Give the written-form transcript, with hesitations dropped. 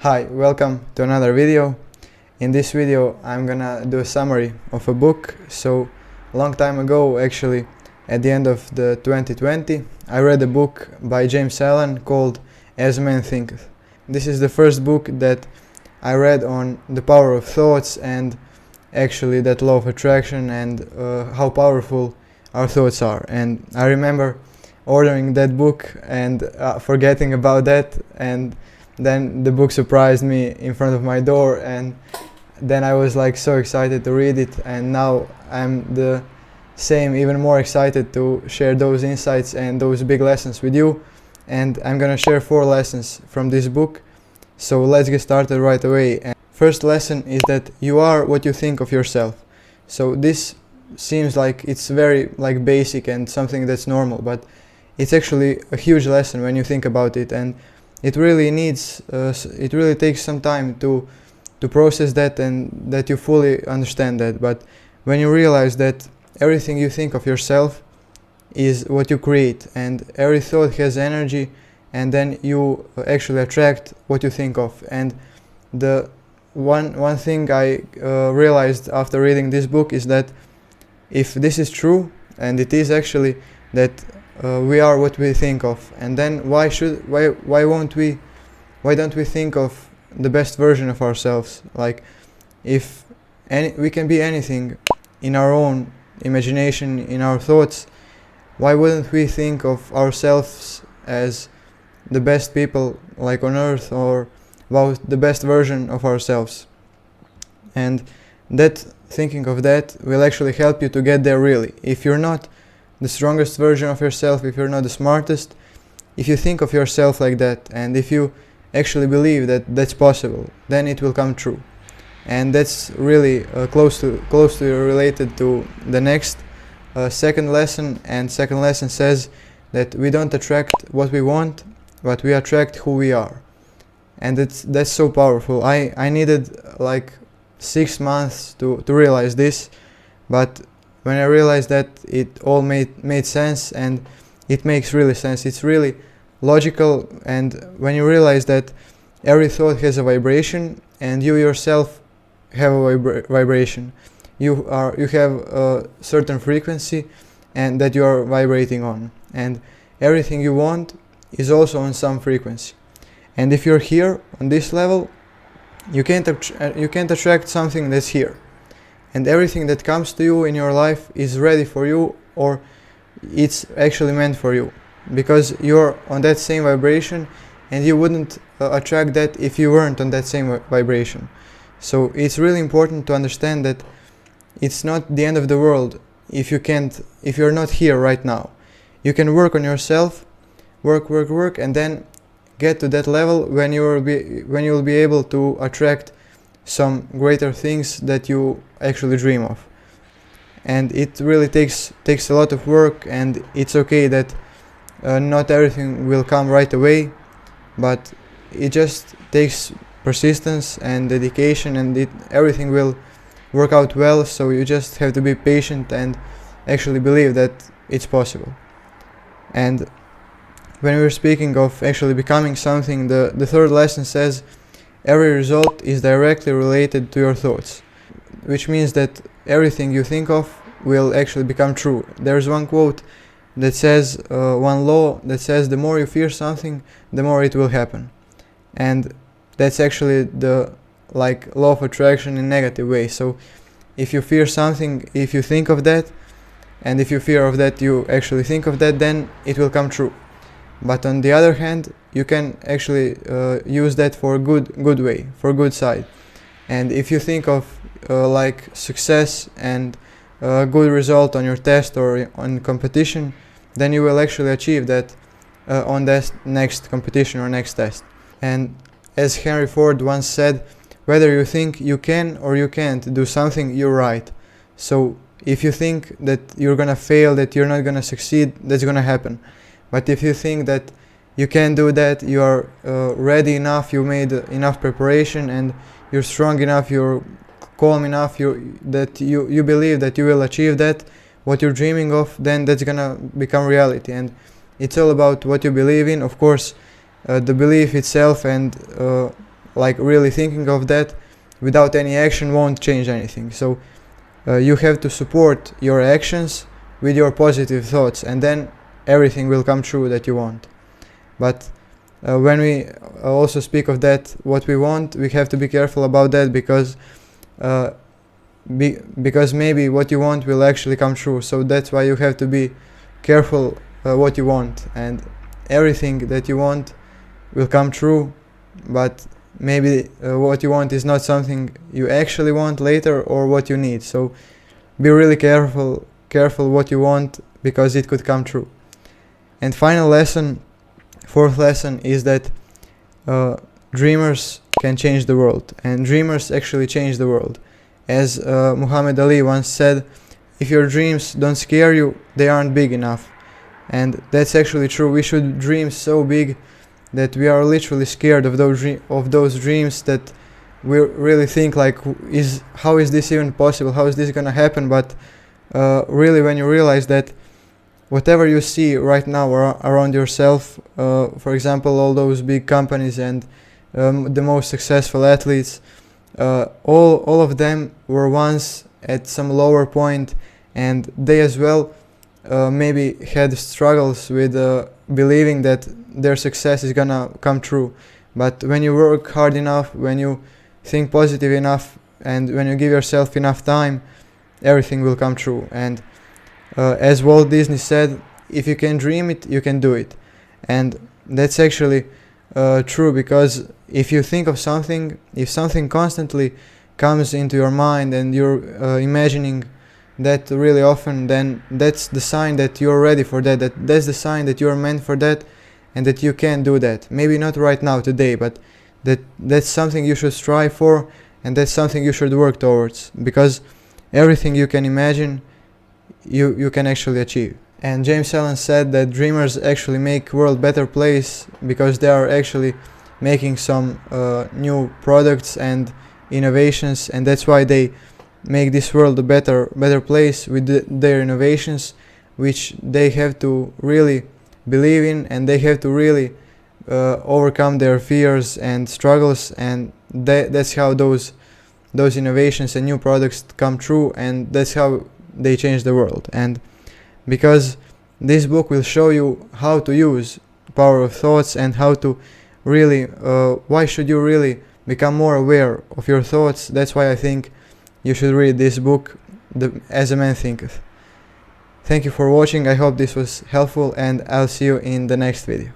Hi, welcome to another video. In this video I'm gonna do a summary of a book. So a long time ago, actually at the end of the 2020, I read a book by James Allen called As Man Thinketh. This is the first book that I read on the power of thoughts and actually that law of attraction and how powerful our thoughts are. And I remember ordering that book and forgetting about that, and then the book surprised me in front of my door, and then I was like so excited to read it, and now I'm the same, even more excited to share those insights and those big lessons with you. And I'm gonna share 4 lessons from this book. So let's get started right away. And first lesson is that you are what you think of yourself. So this seems like it's very basic and something that's normal, but it's actually a huge lesson when you think about it, and it really needs, it really takes some time to process that and that you fully understand that. But when you realize that everything you think of yourself is what you create, and every thought has energy, and then you actually attract what you think of. And the one thing I realized after reading this book is that if this is true, and it is actually, that we are what we think of, and then why don't we think of the best version of ourselves? Like, if we can be anything in our own imagination, in our thoughts, why wouldn't we think of ourselves as the best people like on earth, or about the best version of ourselves? And that thinking of that will actually help you to get there really. If you're not the strongest version of yourself, if you're not the smartest, if you think of yourself like that, and if you actually believe that that's possible, then it will come true. And that's really closely related to the next second lesson. And second lesson says that we don't attract what we want, but we attract who we are. And that's so powerful. I needed like 6 months to realize this, but when I realized that, it all made sense, and it makes really sense. It's really logical. And when you realize that every thought has a vibration, and you yourself have a vibration, you have a certain frequency and that you are vibrating on, and everything you want is also on some frequency. And if you're here on this level, you can't attract something that's here. And everything that comes to you in your life is ready for you, or it's actually meant for you, because you're on that same vibration, and you wouldn't attract that if you weren't on that same vibration. So it's really important to understand that it's not the end of the world if you're not here right now. You can work on yourself, work, and then get to that level when you'll be able to attract some greater things that you actually dream of. And it really takes a lot of work, and it's okay that not everything will come right away, but it just takes persistence and dedication, and everything will work out well. So you just have to be patient and actually believe that it's possible. And when we're speaking of actually becoming something, the third lesson says every result is directly related to your thoughts, which means that everything you think of will actually become true. There's one quote that says, one law that says, the more you fear something, the more it will happen. And that's actually the law of attraction in a negative way. So if you fear something, if you think of that, and if you fear of that, you actually think of that, then it will come true. But on the other hand, you can actually use that for a good way, for a good side. And if you think of success and a good result on your test or on competition, then you will actually achieve that on that next competition or next test. And as Henry Ford once said, whether you think you can or you can't do something, you're right. So if you think that you're gonna fail, that you're not gonna succeed, that's gonna happen. But if you think that you can do that, you are ready enough, you made enough preparation, and you're strong enough, you're calm enough, that you believe that you will achieve that, what you're dreaming of, then that's gonna become reality. And it's all about what you believe in. Of course, the belief itself and like really thinking of that without any action won't change anything. So you have to support your actions with your positive thoughts, and then everything will come true that you want. But when we also speak of that, what we want, we have to be careful about that, because maybe what you want will actually come true. So that's why you have to be careful what you want, and everything that you want will come true, but maybe what you want is not something you actually want later or what you need. So be really careful what you want, because it could come true. And final lesson, fourth lesson, is that dreamers can change the world, and dreamers actually change the world. As Muhammad Ali once said, if your dreams don't scare you, they aren't big enough. And that's actually true. We should dream so big that we are literally scared of those dreams, that we really think like, how is this even possible? How is this gonna happen? But really, when you realize that whatever you see right now around yourself, for example, all those big companies and the most successful athletes, all of them were once at some lower point, and they as well maybe had struggles with believing that their success is gonna come true. But when you work hard enough, when you think positive enough, and when you give yourself enough time, everything will come true. And as Walt Disney said, if you can dream it, you can do it. And that's actually true, because if you think of something, if something constantly comes into your mind and you're imagining that really often, then that's the sign that you're ready for that's the sign that you're meant for that, and that you can do that. Maybe not right now, today, but that's something you should strive for, and that's something you should work towards, because everything you can imagine, you can actually achieve. And James Allen said that dreamers actually make world better place, because they are actually making some new products and innovations, and that's why they make this world a better place with their innovations, which they have to really believe in, and they have to really overcome their fears and struggles, and that's how those innovations and new products come true, and that's how they change the world. And because this book will show you how to use power of thoughts, and how to really why should you really become more aware of your thoughts. That's why I think you should read this book, As a Man Thinketh. Thank you for watching. I hope this was helpful, and I'll see you in the next video.